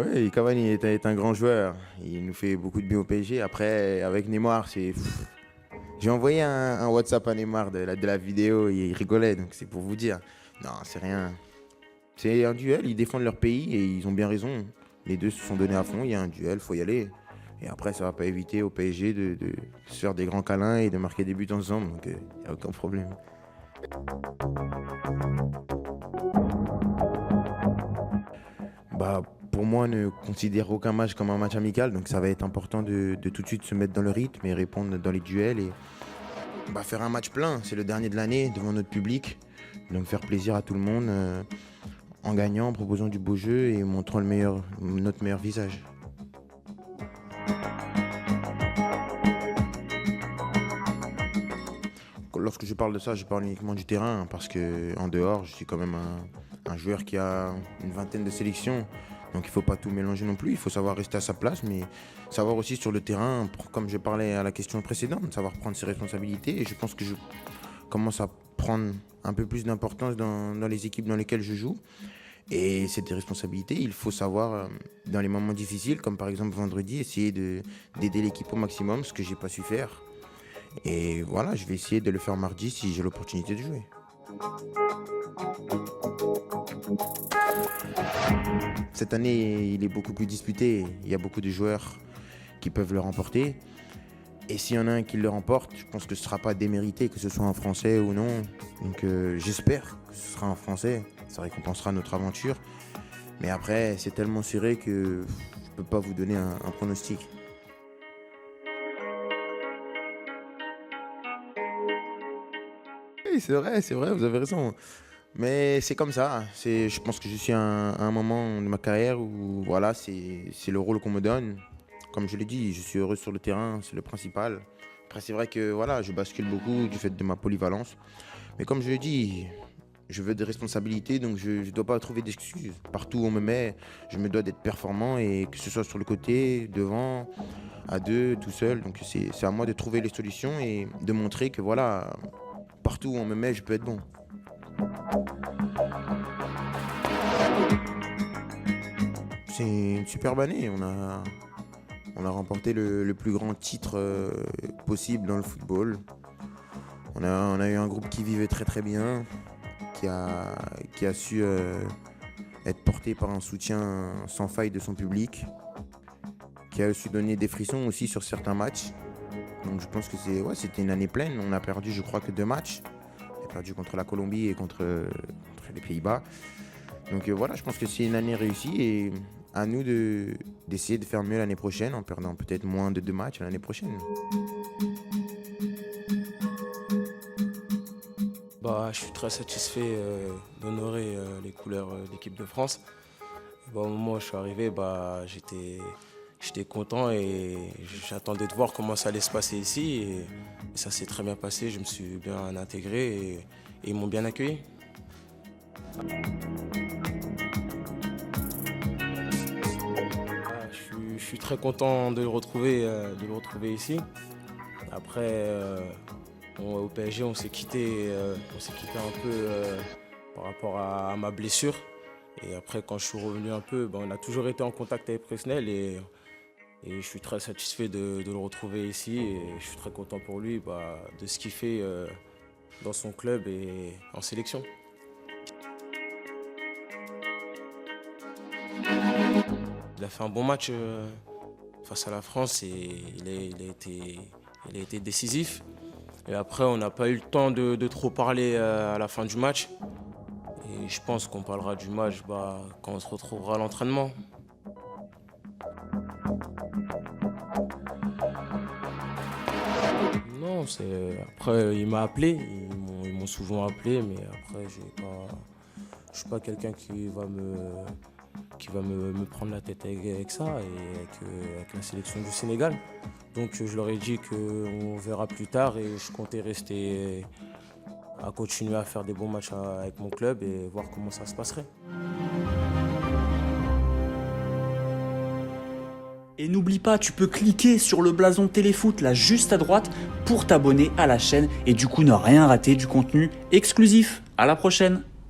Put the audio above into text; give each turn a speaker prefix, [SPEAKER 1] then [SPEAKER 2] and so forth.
[SPEAKER 1] Oui, Cavani est un grand joueur. Il nous fait beaucoup de bien au PSG. Après, avec Neymar, j'ai envoyé un WhatsApp à Neymar de la vidéo et il rigolait, donc c'est pour vous dire. Non, c'est rien. C'est un duel, ils défendent leur pays et ils ont bien raison. Les deux se sont donnés à fond, il y a un duel, faut y aller. Et après, ça va pas éviter au PSG de se faire des grands câlins et de marquer des buts ensemble, donc il n'y a aucun problème. Bah, pour moi, ne considère aucun match comme un match amical, donc ça va être important de tout de suite se mettre dans le rythme et répondre dans les duels et bah, faire un match plein. C'est le dernier de l'année devant notre public, donc faire plaisir à tout le monde en gagnant, en proposant du beau jeu et montrant notre meilleur visage. Lorsque je parle de ça, je parle uniquement du terrain parce que en dehors, je suis quand même un joueur qui a une vingtaine de sélections. Donc il ne faut pas tout mélanger non plus, il faut savoir rester à sa place, mais savoir aussi sur le terrain, comme je parlais à la question précédente, savoir prendre ses responsabilités. Et je pense que je commence à prendre un peu plus d'importance dans les équipes dans lesquelles je joue. Et cette responsabilité, il faut savoir, dans les moments difficiles, comme par exemple vendredi, essayer d'aider l'équipe au maximum, ce que j'ai pas su faire. Et voilà, je vais essayer de le faire mardi si j'ai l'opportunité de jouer. Cette année, il est beaucoup plus disputé. Il y a beaucoup de joueurs qui peuvent le remporter. Et s'il y en a un qui le remporte, je pense que ce ne sera pas démérité, que ce soit un Français ou non. Donc j'espère que ce sera un Français. Ça récompensera notre aventure. Mais après, c'est tellement serré que je ne peux pas vous donner un pronostic. Oui, c'est vrai, vous avez raison. Mais c'est comme ça. Je pense que je suis à un moment de ma carrière où voilà, c'est le rôle qu'on me donne. Comme je l'ai dit, je suis heureux sur le terrain, c'est le principal. Après, c'est vrai que voilà, je bascule beaucoup du fait de ma polyvalence. Mais comme je l'ai dit, je veux des responsabilités, donc je ne dois pas trouver d'excuses. Partout où on me met, je me dois d'être performant et que ce soit sur le côté, devant, à deux, tout seul. Donc c'est à moi de trouver les solutions et de montrer que voilà, partout où on me met, je peux être bon. C'est une superbe année. On a remporté le plus grand titre possible dans le football. On a eu un groupe qui vivait très très bien, qui a su être porté par un soutien sans faille de son public, qui a su donner des frissons aussi sur certains matchs. Donc je pense que c'était une année pleine. On a perdu, je crois, que 2 matchs. On a perdu contre la Colombie et contre les Pays-Bas. Donc voilà, je pense que c'est une année réussie et à nous d'essayer de faire mieux l'année prochaine en perdant peut-être moins de 2 matchs l'année prochaine.
[SPEAKER 2] Bah, je suis très satisfait d'honorer les couleurs de l'équipe de France. Bah, au moment où je suis arrivé, j'étais content et j'attendais de voir comment ça allait se passer ici. Et ça s'est très bien passé, je me suis bien intégré et ils m'ont bien accueilli. Je suis très content de le retrouver ici. Après, au PSG, on s'est quitté un peu par rapport à ma blessure. Et après, quand je suis revenu un peu, on a toujours été en contact avec Presnel et je suis très satisfait de le retrouver ici. Et je suis très content pour lui de ce qu'il fait dans son club et en sélection. Il a fait un bon match face à la France et il a été décisif. Et après, on n'a pas eu le temps de trop parler à la fin du match. Et je pense qu'on parlera du match quand on se retrouvera à l'entraînement. Non, après, il m'a appelé. Ils m'ont souvent appelé, mais après, je suis pas quelqu'un qui va me prendre la tête avec ça et avec la sélection du Sénégal. Donc je leur ai dit qu'on verra plus tard et je comptais rester à continuer à faire des bons matchs avec mon club et voir comment ça se passerait.
[SPEAKER 3] Et n'oublie pas, tu peux cliquer sur le blason Téléfoot là juste à droite pour t'abonner à la chaîne et du coup ne rien rater du contenu exclusif. À la prochaine!